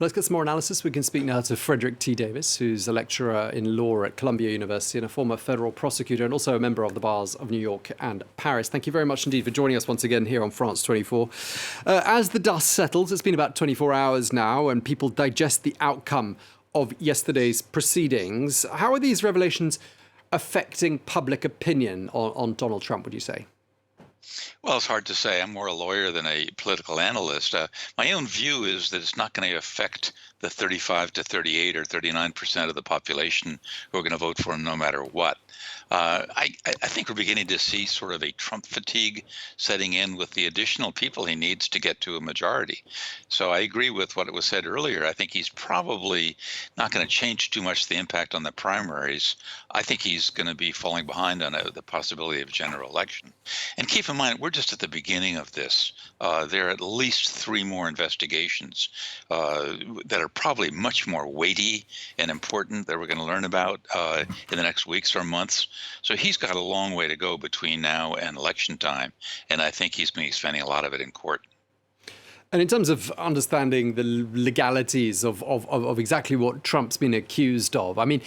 Let's get some more analysis. We can speak now to Frederick T. Davis, who's a lecturer in law at Columbia University and a former federal prosecutor and also a member of the bars of New York and Paris. Thank you very much indeed for joining us once again here on France 24. As the dust settles, it's been about 24 hours now, and people digest the outcome of yesterday's proceedings. How are these revelations affecting public opinion on Donald Trump, would you say? Well, it's hard to say. I'm more a lawyer than a political analyst. My own view is that it's not going to affect the 35 to 38 or 39% of the population who are going to vote for him no matter what. I think we're beginning to see sort of a Trump fatigue setting in with the additional people he needs to get to a majority. So I agree with what was said earlier. I think he's probably not going to change too much the impact on the primaries. I think he's going to be falling behind on the possibility of a general election. And keep in mind, we're just at the beginning of this. There are at least 3 more investigations that are probably much more weighty and important that we're going to learn about in the next weeks or months. So he's got a long way to go between now and election time, and I think he's going to be spending a lot of it in court. And in terms of understanding the legalities of exactly what Trump's been accused of, I mean,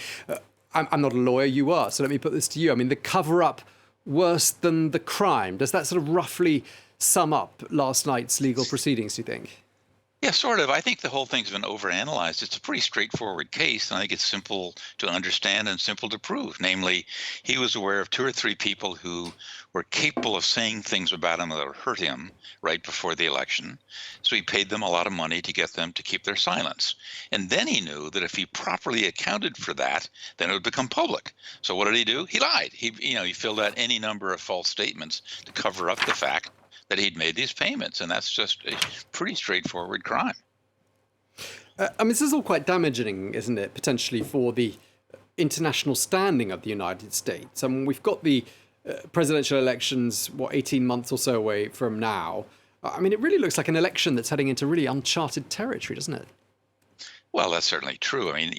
I'm not a lawyer, you are, so let me put this to you. I mean, the cover-up worse than the crime. Does that sort of roughly sum up last night's legal proceedings, do you think? Yeah, sort of. I think the whole thing's been overanalyzed. It's a pretty straightforward case, and I think it's simple to understand and simple to prove. Namely, he was aware of 2 or 3 people who were capable of saying things about him that would hurt him right before the election. So he paid them a lot of money to get them to keep their silence. And then he knew that if he properly accounted for that, then it would become public. So what did he do? He lied. He filled out any number of false statements to cover up the fact that he'd made these payments, and that's just a pretty straightforward crime. I mean, this is all quite damaging, isn't it, potentially for the international standing of the United States? I mean, we've got the presidential elections, 18 months or so away from now. I mean, it really looks like an election that's heading into really uncharted territory, doesn't it? Well, that's certainly true. I mean,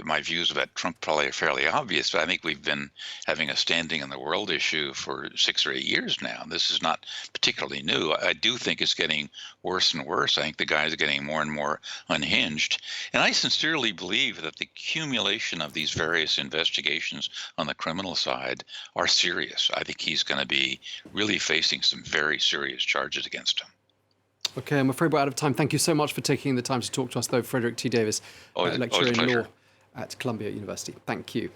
my views about Trump probably are fairly obvious, but I think we've been having a standing in the world issue for 6 or 8 years now. This is not particularly new. I do think it's getting worse and worse. I think the guys are getting more and more unhinged. And I sincerely believe that the accumulation of these various investigations on the criminal side are serious. I think he's going to be really facing some very serious charges against him. OK, I'm afraid we're out of time. Thank you so much for taking the time to talk to us, though, Frederick T. Davis, lecturer in law at Columbia University. Thank you.